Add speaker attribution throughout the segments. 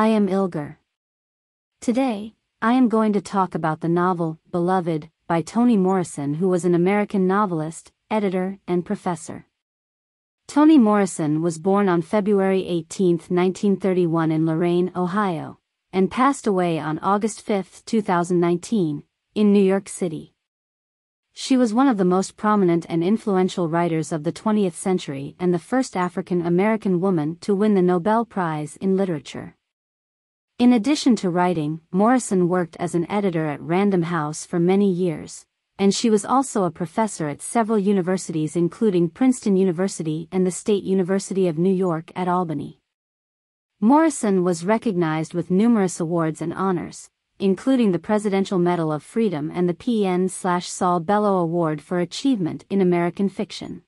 Speaker 1: I am Ilger. Today, I am going to talk about the novel, Beloved, by Toni Morrison, who was an American novelist, editor, and professor. Toni Morrison was born on February 18, 1931 in Lorain, Ohio, and passed away on August 5, 2019, in New York City. She was one of the most prominent and influential writers of the 20th century and the first African-American woman to win the Nobel Prize in Literature. In addition to writing, Morrison worked as an editor at Random House for many years, and she was also a professor at several universities including Princeton University and the State University of New York at Albany. Morrison was recognized with numerous awards and honors, including the Presidential Medal of Freedom and the PN/Saul Bellow Award for Achievement in American Fiction.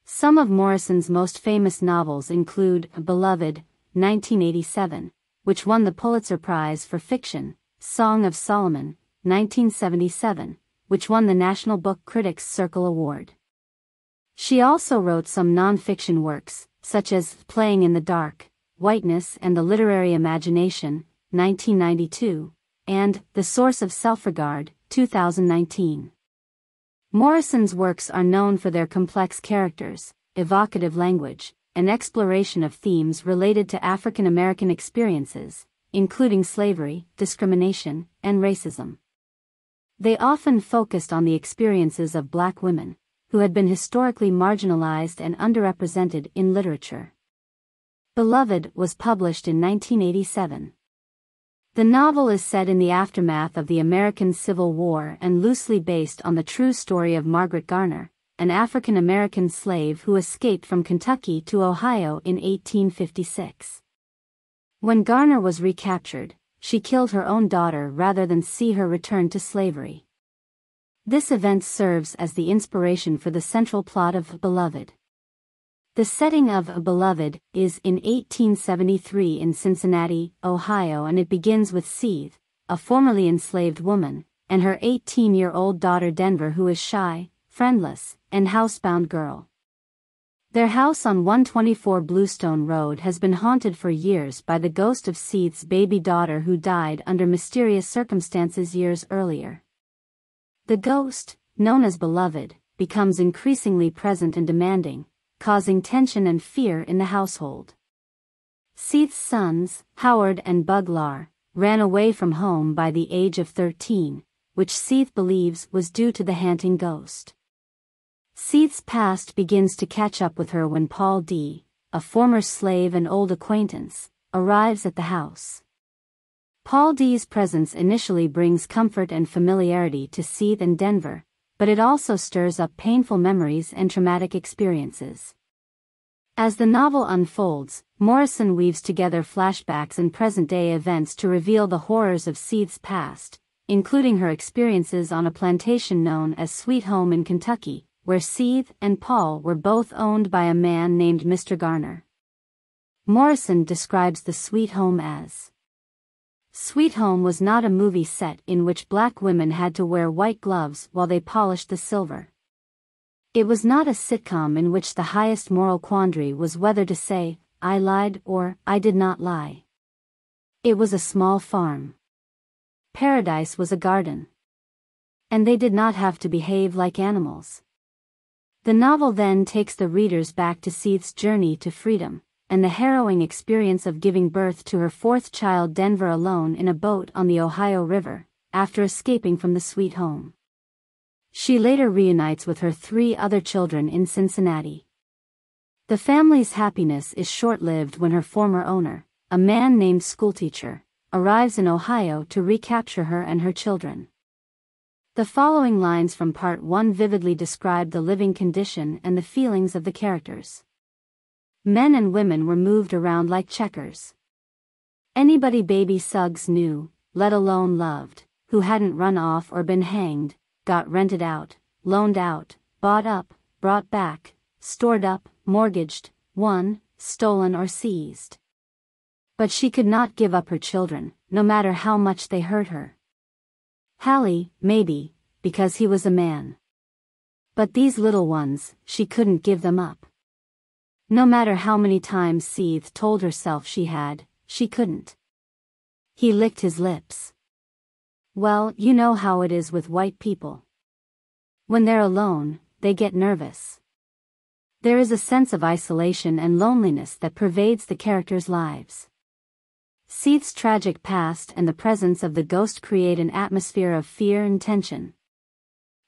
Speaker 1: Some of Morrison's most famous novels include Beloved, 1987, which won the Pulitzer Prize for Fiction, Song of Solomon, 1977, which won the National Book Critics Circle Award. She also wrote some non-fiction works, such as Playing in the Dark, Whiteness and the Literary Imagination, 1992, and The Source of Self-Regard, 2019. Morrison's works are known for their complex characters, evocative language, and exploration of themes related to African American experiences, including slavery, discrimination, and racism. They often focused on the experiences of Black women, who had been historically marginalized and underrepresented in literature. Beloved was published in 1987. The novel is set in the aftermath of the American Civil War and loosely based on the true story of Margaret Garner, an African-American slave who escaped from Kentucky to Ohio in 1856. When Garner was recaptured, she killed her own daughter rather than see her return to slavery. This event serves as the inspiration for the central plot of Beloved. The setting of Beloved is in 1873 in Cincinnati, Ohio, and it begins with Seeth, a formerly enslaved woman, and her 18-year-old daughter Denver, who is shy, friendless, and housebound girl. Their house on 124 Bluestone Road has been haunted for years by the ghost of Seeth's baby daughter who died under mysterious circumstances years earlier. The ghost, known as Beloved, becomes increasingly present and demanding, causing tension and fear in the household. Seeth's sons, Howard and Buglar, ran away from home by the age of 13, which Seeth believes was due to the haunting ghost. Seeth's past begins to catch up with her when Paul D., a former slave and old acquaintance, arrives at the house. Paul D.'s presence initially brings comfort and familiarity to Seeth and Denver, but it also stirs up painful memories and traumatic experiences. As the novel unfolds, Morrison weaves together flashbacks and present-day events to reveal the horrors of Seeth's past, including her experiences on a plantation known as Sweet Home in Kentucky, where Seeth and Paul were both owned by a man named Mr. Garner. Morrison describes the Sweet Home as: Sweet Home was not a movie set in which Black women had to wear white gloves while they polished the silver. It was not a sitcom in which the highest moral quandary was whether to say, I lied or I did not lie. It was a small farm. Paradise was a garden. And they did not have to behave like animals. The novel then takes the readers back to Seeth's journey to freedom, and the harrowing experience of giving birth to her fourth child Denver alone in a boat on the Ohio River, after escaping from the Sweet Home. She later reunites with her 3 other children in Cincinnati. The family's happiness is short-lived when her former owner, a man named Schoolteacher, arrives in Ohio to recapture her and her children. The following lines from Part 1 vividly describe the living condition and the feelings of the characters. Men and women were moved around like checkers. Anybody baby Suggs knew, let alone loved, who hadn't run off or been hanged, got rented out, loaned out, bought up, brought back, stored up, mortgaged, won, stolen or seized. But she could not give up her children, no matter how much they hurt her. Hallie, maybe, because he was a man. But these little ones, she couldn't give them up. No matter how many times Seeth told herself she couldn't. He licked his lips. Well, you know how it is with white people. When they're alone, they get nervous. There is a sense of isolation and loneliness that pervades the characters' lives. Seeth's tragic past and the presence of the ghost create an atmosphere of fear and tension.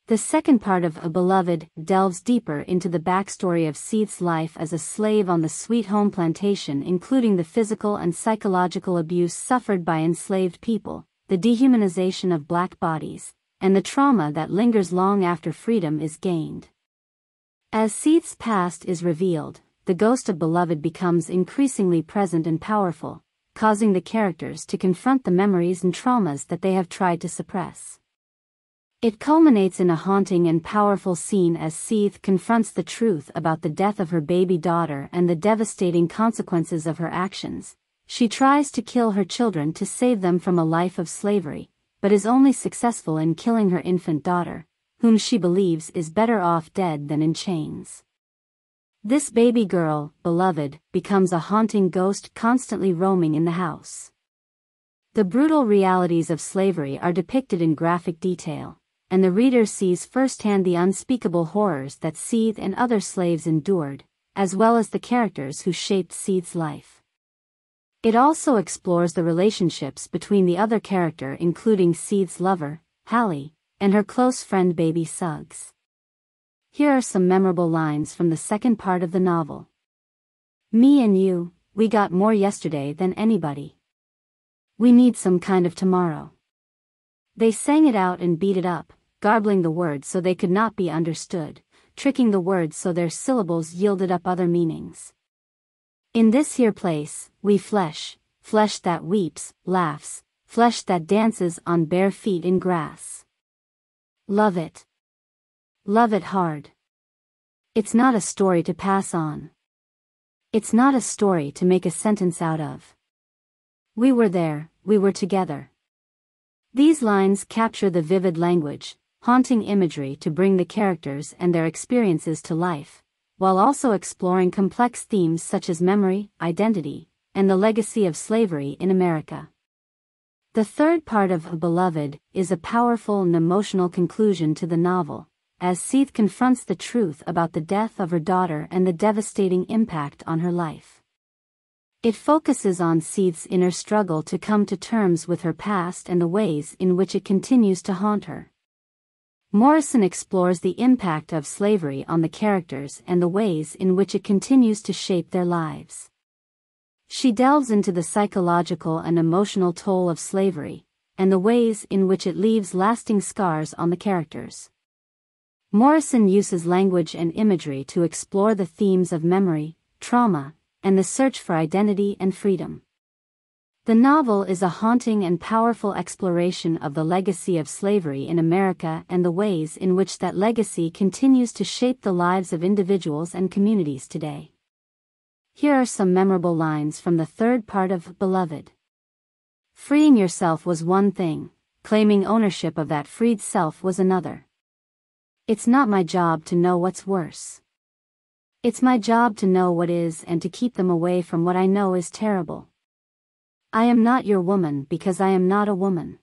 Speaker 1: The second part of A Beloved delves deeper into the backstory of Seeth's life as a slave on the Sweet Home plantation, including the physical and psychological abuse suffered by enslaved people, the dehumanization of black bodies, and the trauma that lingers long after freedom is gained. As Seeth's past is revealed, the ghost of Beloved becomes increasingly present and powerful, causing the characters to confront the memories and traumas that they have tried to suppress. It culminates in a haunting and powerful scene as Seeth confronts the truth about the death of her baby daughter and the devastating consequences of her actions. She tries to kill her children to save them from a life of slavery, but is only successful in killing her infant daughter, whom she believes is better off dead than in chains. This baby girl, Beloved, becomes a haunting ghost constantly roaming in the house. The brutal realities of slavery are depicted in graphic detail, and the reader sees firsthand the unspeakable horrors that Seeth and other slaves endured, as well as the characters who shaped Seeth's life. It also explores the relationships between the other character, including Seeth's lover, Hallie, and her close friend baby Suggs. Here are some memorable lines from the second part of the novel. Me and you, we got more yesterday than anybody. We need some kind of tomorrow. They sang it out and beat it up, garbling the words so they could not be understood, tricking the words so their syllables yielded up other meanings. In this here place, we flesh that weeps, laughs, flesh that dances on bare feet in grass. Love it. Love it hard. It's not a story to pass on. It's not a story to make a sentence out of. We were there, we were together. These lines capture the vivid language, haunting imagery to bring the characters and their experiences to life, while also exploring complex themes such as memory, identity, and the legacy of slavery in America. The third part of A Beloved is a powerful and emotional conclusion to the novel, as Seeth confronts the truth about the death of her daughter and the devastating impact on her life. It focuses on Seeth's inner struggle to come to terms with her past and the ways in which it continues to haunt her. Morrison explores the impact of slavery on the characters and the ways in which it continues to shape their lives. She delves into the psychological and emotional toll of slavery, and the ways in which it leaves lasting scars on the characters. Morrison uses language and imagery to explore the themes of memory, trauma, and the search for identity and freedom. The novel is a haunting and powerful exploration of the legacy of slavery in America and the ways in which that legacy continues to shape the lives of individuals and communities today. Here are some memorable lines from the third part of Beloved. Freeing yourself was one thing, claiming ownership of that freed self was another. It's not my job to know what's worse. It's my job to know what is and to keep them away from what I know is terrible. I am not your woman because I am not a woman.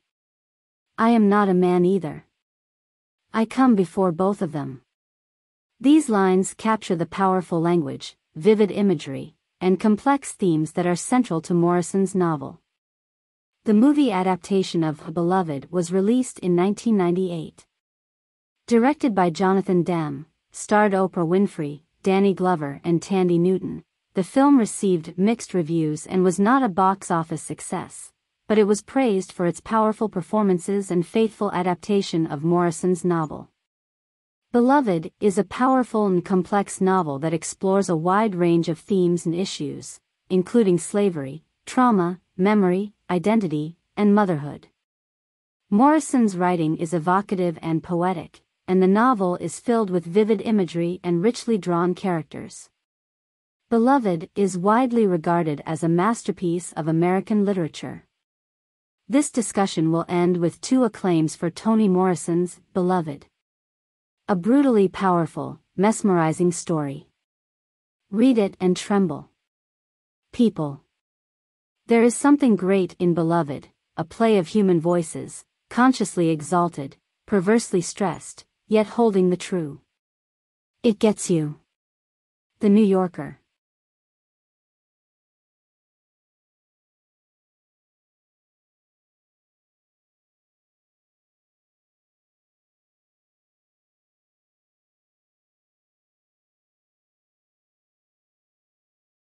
Speaker 1: I am not a man either. I come before both of them. These lines capture the powerful language, vivid imagery, and complex themes that are central to Morrison's novel. The movie adaptation of A Beloved was released in 1998. Directed by Jonathan Demme, starred Oprah Winfrey, Danny Glover and Thandie Newton, the film received mixed reviews and was not a box office success, but it was praised for its powerful performances and faithful adaptation of Morrison's novel. Beloved is a powerful and complex novel that explores a wide range of themes and issues, including slavery, trauma, memory, identity, and motherhood. Morrison's writing is evocative and poetic, and the novel is filled with vivid imagery and richly drawn characters. Beloved is widely regarded as a masterpiece of American literature. This discussion will end with 2 acclaims for Toni Morrison's Beloved. A brutally powerful, mesmerizing story. Read it and tremble. People. There is something great in Beloved, a play of human voices, consciously exalted, perversely stressed, yet holding the true. It gets you. The New Yorker.